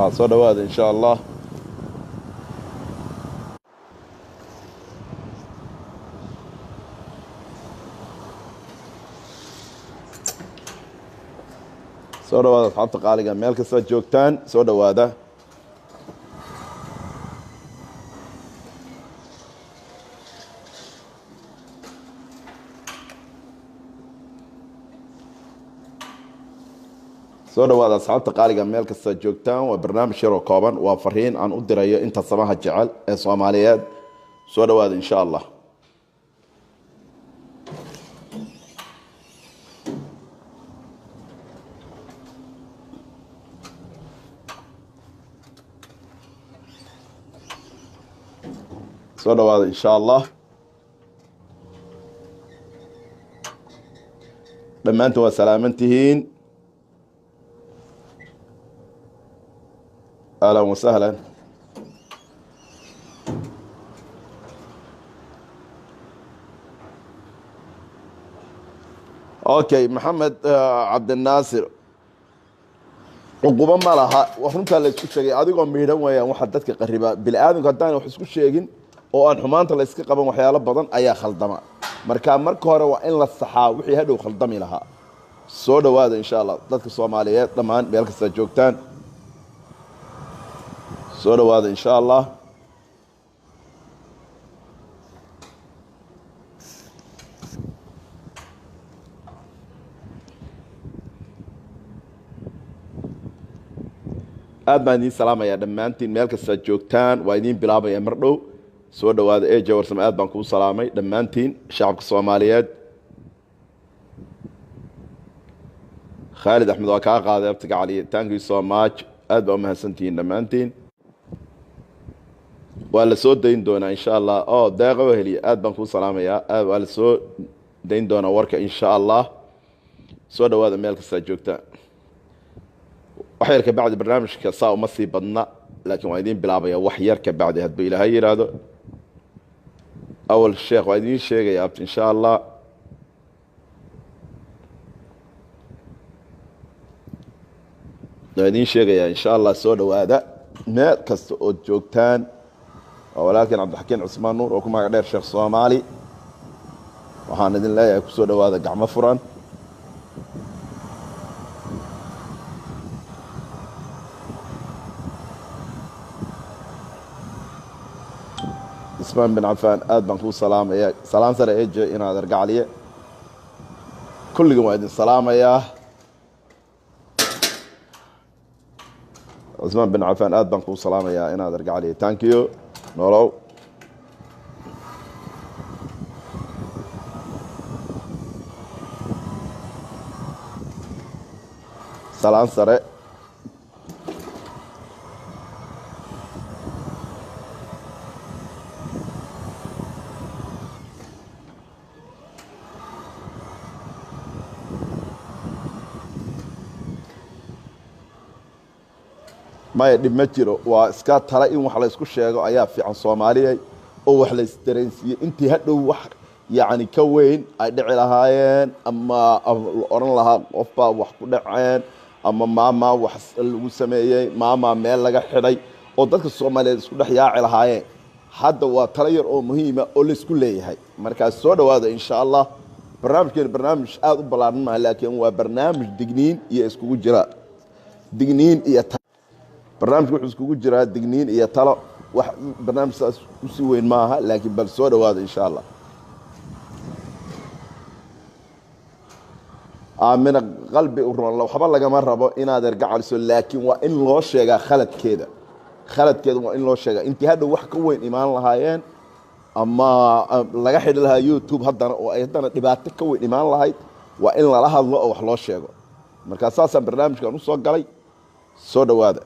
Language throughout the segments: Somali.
soo dhawaada insha allah. soo dhawaada asxaabta qaaliga meel kasta joogtaan soo dhawaada. soo dhawaada asxaabta qaaliga meel kasta joogtaan. waa barnaamij yar oo kooban, waa fariin aan u dirayo inta samaha jecel ee Soomaaliyeed. soo dhawaada insha allah. soo dhawaada insha allah. dhammaantiin waa salaaman tihiin. ahlan wasahlan. okay, maxamed cabdinaasir, cuqubo ma laha. runtaa la isku sheegay adigoo miidhan weeyaan waxa dadka qariba. bini-aadamku haddaan wax isku sheegin oo aan xumaanta la iska qaban, waxyaalo badan ayaa khaldama. marka hore waa in la saxaa wixii hadhow khaldami lahaa. soo dhawaada insha allah dadka Soomaaliyeed dhammaan meel kasta joogtaan. soo dhawaada insha allah. aad baan idiin salaamayaa dhammaantiin meel kasta joogtaan. waa idiin bilaabaya mar dhow. soo dhawaada jawarsame, aad baan kuu salaamay dhammaantiin shacabka Soomaaliyeed. khaalid axmed waa kaa qaaday abtiga cali. thank you so much. aad baa u mahadsantihiin dhammaantiin. waa la soo dayn doonaa insha allah. deeqa heliya, aad baan kuu salaamayaa. waa la soo dayn doonaa warka insha allah. soo dhawaada meel kasta joogtaan. wax yar ka bacdi barnaamijka saa uma sii badna, laakiin waa idiin bilaabaya wax yar ka bacdi hadduu ilaahay yidhaahdo. awal sheekh waa idiin sheegaya abti insha allah. waa idiin sheegayaa insha allah. soo dhawaada meel kasta ood joogtaan. waa walaalkeen cabdixakiin cusmaan nuur oo ku magac dheer sheekh Soomaali. waxaan idin leeyahay kusoo dhawaada gacmo furan. ismaan bin cafaan, aad baan kuu salaamaya. salaan sare eje inaad argacaliye. kulligan waa idin salaamayaa. ismaan bin cafaan, aad baan kuu salaamayaa inaad argacaliye. thank you nolow. salaan sare. maya dhib ma jiro. waa iska tala in wax la isku sheego ayaa fiican Soomaaliyeed, oo wax la isdareensiiyo intii hadhow wax yacni ka weyn ay dhici lahaayeen, ama la odhan lahaa qofbaa wax ku dhaceen, ama maamaa wax lagu sameeyey, maamaa meel laga xidhay, oo dadka Soomaaliyeed isku dhex yaaci lahaayeen. hadda waa tala yar oo muhiima oo la isku leeyahay. markaas soo dhawaada insha allah. barnaamijkeena barnaamij aad u ballaaran maaha, laakiin waa barnaamij digniin iyo iskugu jira. digniin iyo barnaamijku wuxuu iskugu jiraa digniin iyo talo. wax barnaamij saas u sii weyn maaha, laakiin bal soo dhawaada insha allah. aamina qalbi u roon waxba lagama rabo inaad argacaliso, laakiin waa in loo sheegaa khaladkeeda. waa in loo sheegaa. intii hadhow wax ka weyn imaan lahaayeen, ama laga xidhi lahaa YouTube haddana, oo ay haddana dhibaato ka weyn imaan lahayd, waa in lala hadlo oo wax loo sheego. markaa saasaan barnaamijkan u soo galay. soo dhawaada.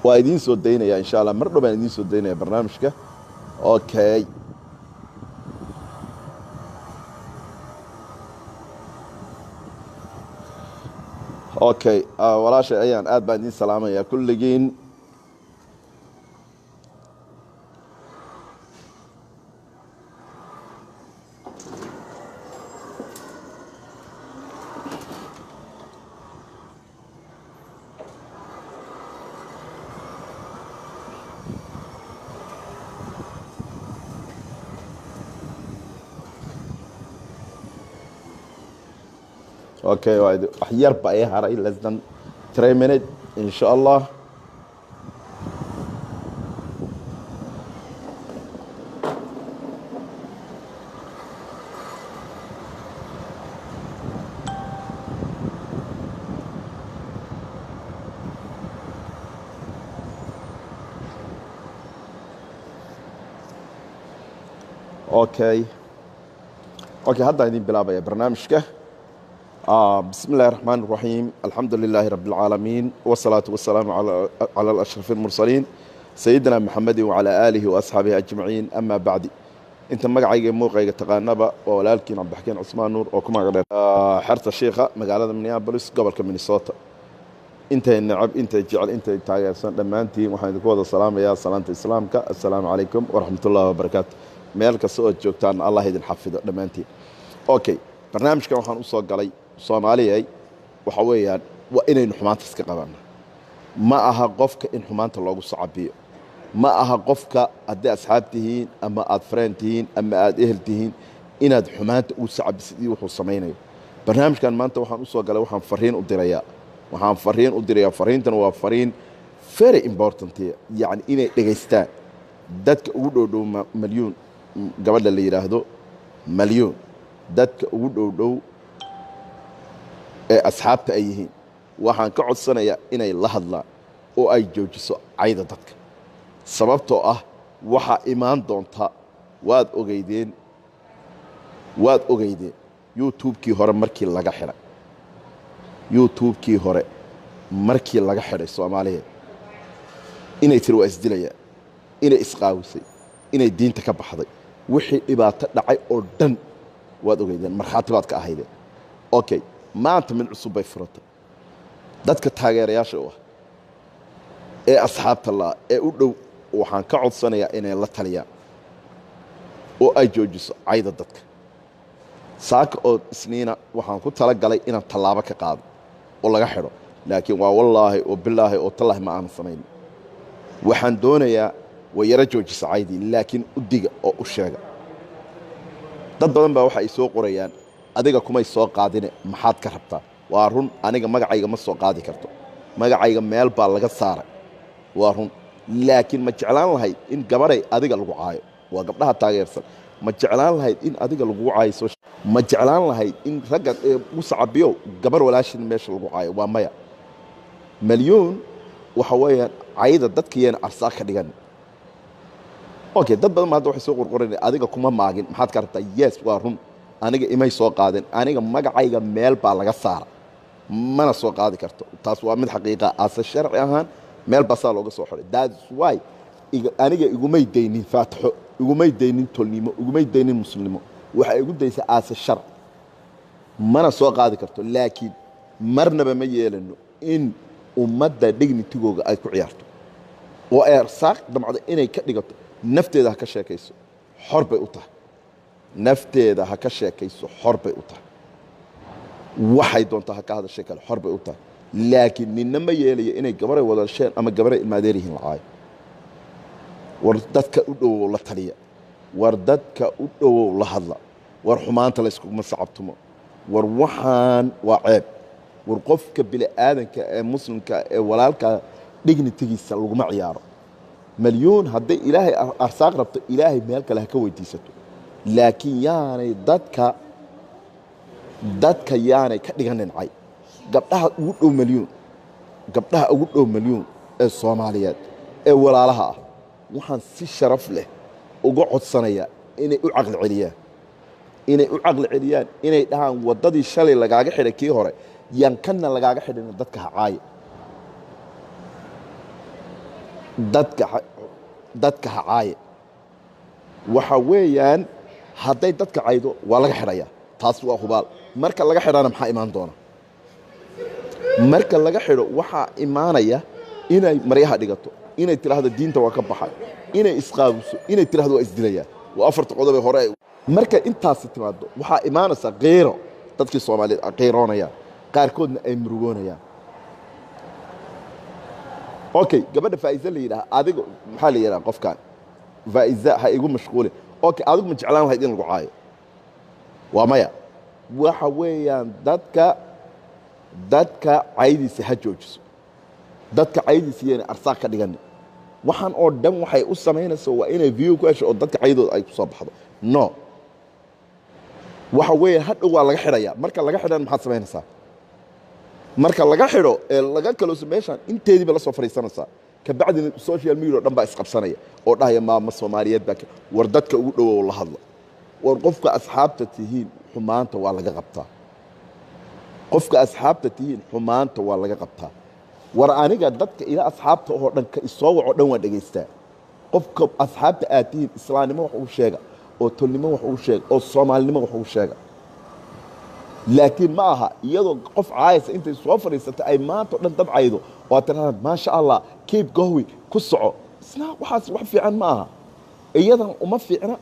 waa idiin soo daynaya insha allah. mar dhow baan idiin soo daynaya barnaamijka. okay. okay, walaashay ayaan, aad baan idiin salaamayaa kulligiin. اوكي وايد احير باي هراي less than 3 minutes ان شاء الله. اوكي هذا idin bilaabaya barnaamijka. بسم الله الرحمن الرحيم الحمد لله رب العالمين والصلاة والسلام على الأشرف المرسلين سيدنا محمد وعلى آله وأصحابه أجمعين. أما بعد أنت مقعي موقعي تقانبا ولكن عم بحكي عثمان نور وكما قلت حرت الشيخة مقالة مينيابوليس قبل كمينيسوتا. أنت النعب أنت جعل أنت تاجر لما أنت وحين تقول السلام يا سلامة إسلامك السلام عليكم ورحمة الله وبركاته. مالك سوء جوكتان الله يدين حفظه لما أنت. أوكي برنامج كان وحن أصوغ علي Soomaaliya waxa weeyaan waa inaynu xumaanta iska qabanno. Ma aha qofka in xumaanta loogu sacabiyo, ma aha qofka haddii asxaab tihiin ama aad friend tihiin ama aad ehel tihiin inaad xumaanta u sacabisid iyo wuxuu samaynayo. Barnaamijkan maanta waxaan u soo galay waxaan fariin u dirayaa fariintan waa fariin very important yani inay dhageystaan dadka ugu dhow milyuun gabadha la yiraahdo milyuun dadka ugu dhow asxaabta ay yihiin waxaan ka codsanayaa inay la hadlaan oo ay joojiso cayda dadka sababtoo ah waxa imaan doonta waad ogeydeen youtube-kii hore markii laga xidhay Soomaaliyeed inay tiri waa isdilayaan inay isqaawisay inay diinta ka baxday wixii dhibaato dhacay oo dhan waad ogeydeen marxaati baad ka ahaydeen. okay maanta min cusub bay furatay dadka taageerayaasha u ah ee asxaabta la ee u dhow waxaan ka codsanayaa inay la taliyaan oo ay joojiso cayda dadka. saaka oo isniina waxaan ku tala galay inaan tallaabo ka qaado oo laga xidho laakiin waa wallaahi oo bilaahi oo tallahi ma aan samayn. waxaan doonayaa way yara joojisa caydii laakiin u diga oo u sheega. dad badan baa waxa ay soo qorayaan adiga kumay soo qaadine maxaad ka rabtaa. waa run aniga magacayga ma soo qaadi karto magacayga meel baa laga saaray waa run laakiin ma jeclaan lahayd in gabaray adiga lagu caayo waa gabdhaha taageersan ma jeclaan lahayd in adiga lagu caayo ma jeclaan lahayd in ragga u sacabiyo gabar walaashin meesha lagu caayo waa maya. milyuun waxa weeyaan cayda dadkiina arsaaq ka dhigan. okay dad badan hadda waxay soo qorqoreen adiga kuma maagin maxaad ka rabtaa. yes waa run aniga imay soo qaadeen aniga magacayga meel baa laga saara mana soo qaadi karto taas waa mid xaqiiqa aasa sharci ahaan meel baa saa looga soo xiray. that's why aniga igumay deynin faataxo igumay deynin tolnimo igumay deynin muslimnimo waxa igu daysa aasa sharci mana soo qaadi karto laakiin marnaba ma yeelano in ummadda dignitigooga ay ku ciyaarto oo ay arsaaq damcdo inay ka dhigato nafteeda ha ka sheekayso xor bay u tahay nafteeda ha ka sheekayso xor bay u tahay waxay doontaa ha ka hadashay kale xor bay u tahay laakiin ninna ma yeelayo inay gabaray wadasheen ama gabaray ilmaadeer yihiin lacaayo. war dadka u dhowow la taliya war dadka u dhowow la hadla war xumaanta la iskuma sacabtumo war waxaan waa ceeb war qofka bini'aadanka ee muslimka ee walaalka dignitigiisa laguma ciyaaro. milyuun hadday ilaahay arsaaq rabto ilaahay meel kale ha ka weydiisato laakiin yaanay dadka yaanay ka dhiganin cay. gabdhaha ugu dhow milyuun ee Soomaaliyeed ee walaalaha ah waxaan si sharaf leh uga codsanayaa inay u caqli celiyaan inay dhahaan waddadii shalay lagaaga xidhay kii hore yaan kanna lagaaga xidhin dadka ha caaye dadka ha caaye waxa weeyaan hadday dadka caydo waa laga xidhayaa taas waa hubaal. marka laga xidhana maxaa imaan doona marka laga xidho waxaa imaanaya inay maryaha dhigato inay tiraahdo diinta waa ka baxay inay isqaabiso inay tiraahdo waa isdilayaan waa afarta qodob ee hore marka intaas timaado waxaa imaanaysa qeyro dadkii Soomaaliyeed ay qeyroonayaan qaarkoodna ay murugoonayaan. okay gabadha Faa'iza la yiraahdo adiga maxaa la yiraahdaa qofkan Faa'iza ha igu mashquulin. okay adigu ma jeclaan lahayd in lagu caayo waa maya waxa weeyaan dadka dadka caydiisa ha joojiso dadka caydiisa iyana arsaaq ka dhigan waxaan oo dhan waxay u samaynaysaa waa inay view ku hesho oo dadka caydooda ay ku soo baxdo no waxa weeye hadhow waa laga xidhayaa marka laga xidhan maxaad samaynaysaa marka laga xidho ee laga kalooso meeshaan inteediiba la soo fadhiisanaysaa kabacdina social media oo dhan baa isqabsanaya oo dhahaya maama soomaaliyeed baa war dadka ugu dhowow la hadla war qofka asxaabta tihiin xumaanta waa laga qabtaa qofka asxaabta tihiin xumaanta waa laga qabtaa war aniga dadka ila asxaabta oo dhan ka isoo waco dhan waan dhegaystaa qofka asxaabta aad tihiin islaamnimo wax uu sheega oo tolnimo wax uu sheega oo soomaalinimo wax uu sheega laakiin ma aha iyadoo qof caayisa intay soo fadhiisatay ay maanta oo dhan dad caydo oo tiraahdo maasha allah keep going ku soco isna waxaas wax fiican ma aha iyadan uma fiicna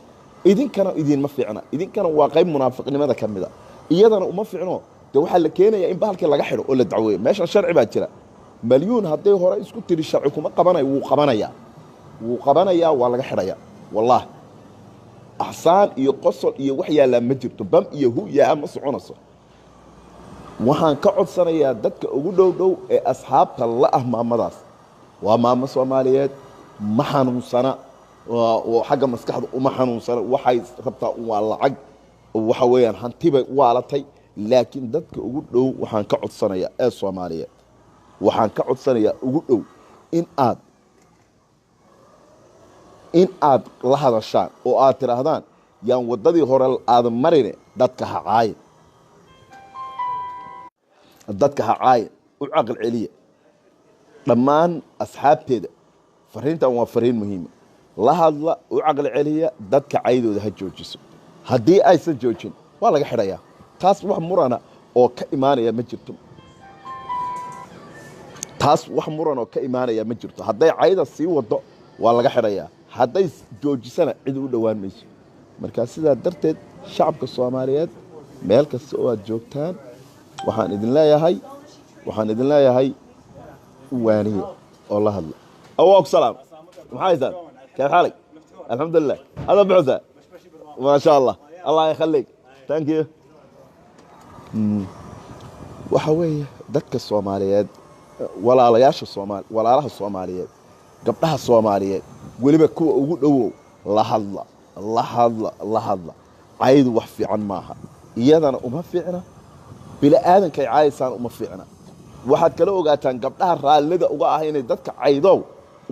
idinkana idinma fiicna idinkana waa qayb munaafiqnimada ka mid a iyadana uma fiicno dee waxaa la keenayaa in bahalkii laga xidho oo la dacweeyo meeshan sharci baa jira مليون هدي هورا اسكو تري شرعكم قبناي وو قبنايا waa laga xidhaya wallahi ahsaan iyo qosol iyo wax yaala ma jirto bam iyo hu yaa ma soconayso waxaan ka codsanayaa dadka ugu dhow ee asxaabta la ah maamadaas waa maamo Soomaaliyeed ma xanuunsana oo xagga maskaxda uma xanuunsana waxay rabtaa waa lacag waxa weeyaan hantiba waalatay laakiin dadka ugu dhow waxaan ka codsanayaa ee Soomaaliyeed waxaan ka codsanayaa ugu dhow in aad la hadashaan oo aad tiraahdaan yaan wadadii hore aad marine dadka ha caayin u aqal celiya dhammaan asxaabteeda fariintan waa fariin muhiima la hadla u aqal celiya dadka caydooda ha joojiso haddii aysan joojin waa laga xidhayaa taas wax murana oo ka imaanaya ma jirto hadday cayda sii wado waa laga xidhayaa hadday joojisana cid u dhowaan mayso marka sidaa darteed shacabka Soomaaliyeed meel kasta oo aad joogtaan waxaan idin leeyahay waaniye oo la hadla awaq salaam maxaysan kayf xaalك الحمد لله هذا بعثة ما شاء الله الله يخليك thank you waxa weeye dadka Soomaaliyeed walaalaha Soomaaliyeed gabdhaha Soomaaliyeed waliba kuwa ugu dhowow la hadla caydu wax fiican maaha iyadana uma fiicna bila aadanka caayisaan uma fiicna waxaad kala ogaataan gabdhaha raallida uga ah inay dadka caydow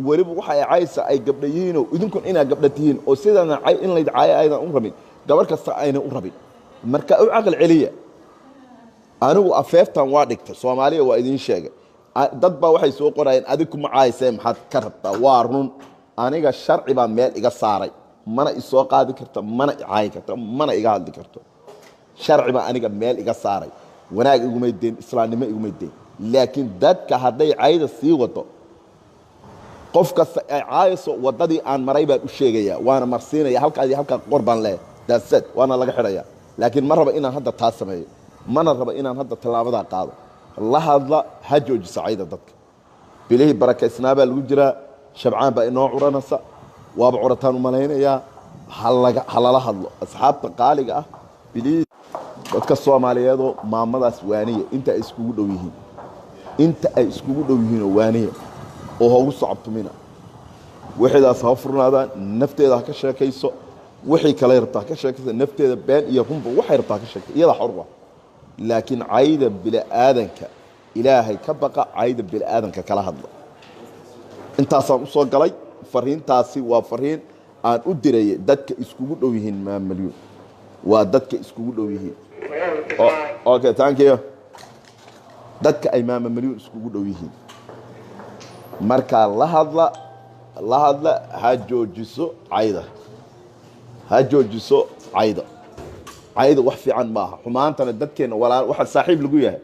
waliba waxa ay caayisa ay gabdha yihiin oo idinkun inaad gabdha tihiin oo sidana cay in la caayo aydan u rabin gabar kasta ayna u rabin marka u aqal celiya anigu afeeftan waa dhigta Soomaaliya waa idin sheegay dad baa waxay soo qorayeen adigu ma caayisay maxaad ka rabtaa waa run aniga sharci baa meel iga saaray mana isoo qaadi karto mana caayi karto mana iga hadli karto sharci baa aniga meel iga saaray wanaag iguma deyn islaamnimo iguma deyn laakiin dadka hadday caayda sii wado qof kasta ay caayiso wadadii aan maray baan u sheegayaa waana marsiinaya halka qorbaan leh daasad waana laga xidhayaa laakiin ma raba inaan hadda taas sameeyo mana raba inaan hadda talaabada qaado la hadla ha joojiso cayda dadka bilihii barakaysnaa baa lagu jiraa shabcaan baa inoo curanaysa waaba curataan u malaynayaa ha lala hadlo asxaabta qaaliga ah bilihii dadka Soomaaliyeedoo maamadaas waaniye inta ay iskugu dhow yihiin oo waaniye oo ugu socobtumina wixiidaas ha furnaadaan nafteeda ha ka sheekayso wixii kale rabtaa ka sheekayso nafteeda been iyo runba waxay rabtaa ka sheekayso iyada xor ah laakiin cayda bila aadanka ilaahay ka baqa cayda bila aadanka kala hadla intaasaan u soo galay fariintaasi waa fariin aan u diray dadka iskugu dhow yihiin maamulyo waa dadka iskugu dhow yihiin okay thank you dadka ay maamulyo iskugu dhow yihiin marka la hadla ha joojiso cayda wax fiican maaha xumaantana dadkeena walaal waxa saaxiib lagu yahay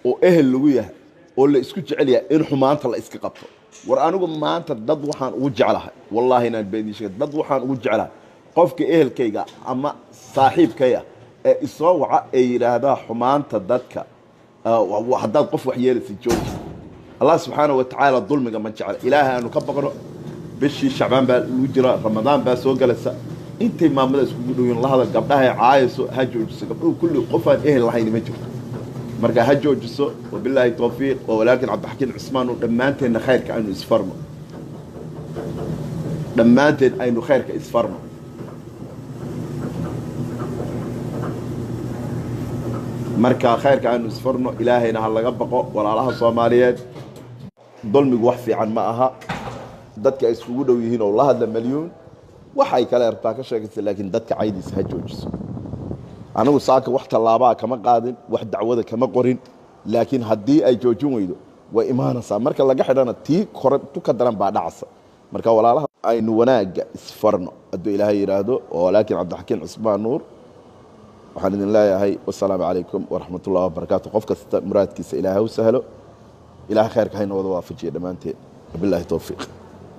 oo ehel lagu yahay oo la isku jecel yahay in xumaanta la iska qabto war anigu maanta dad waxaan ugu jecelahay wallahi inaan beedin sheegay dad waxaan ugu jecelahay qofka ehelkayga ama saaxiibkayga ee isoo waca ee yiraahda xumaanta dadka haddaad qof wax yeelaysid jooji Allah subhanahu wa ta'ala dulmiga ma jecel ilaahay aanu ka baqno bishii Shacbaan baa lagu jira Ramadaan baa soo galaysa intay maamada iskugu dhowyeen la hadal gabdhaha caayso ha joojiso gabdhuhu kulli qof aan ehel lahayn ma jirto marka ha joojiso wabilaahi tawfiiq walaakin cabdixakiin cismaan oo dhammaanteedna khayrka aynu isfarno dhammaanteed aynu khayrka isfarno marka khayrka aynu isfarno ilaahayna ha laga baqo walaalaha Soomaaliyeed dulmigu wax fiican ma aha dadka iskugu dhow yihiin oo la hadla milyuun waxay kala rabtaa ka sheegaysa laakiin dadka caydiisa ha joojiso anagu saaka wax talaabaa kama qaadin wax dacwada kama qorin laakiin haddii ay joojin weydo way imaanaysaa marka laga xidhana tii korantu ka daran baa dhacaysa marka walaalaha aynu wanaaga isfarno hadduu ilaahay yidhaahdo walaakin cabdixakiin cismaan nuur waxaan idin leeyahay wassalaamu calaykum waraxmatullahi wabarakaatu qof kasta muraadkiisa ilaahay u sahlo ilaahay khayrka hayna wada waafajiya dhammaanteen wabilaahi tawfiiq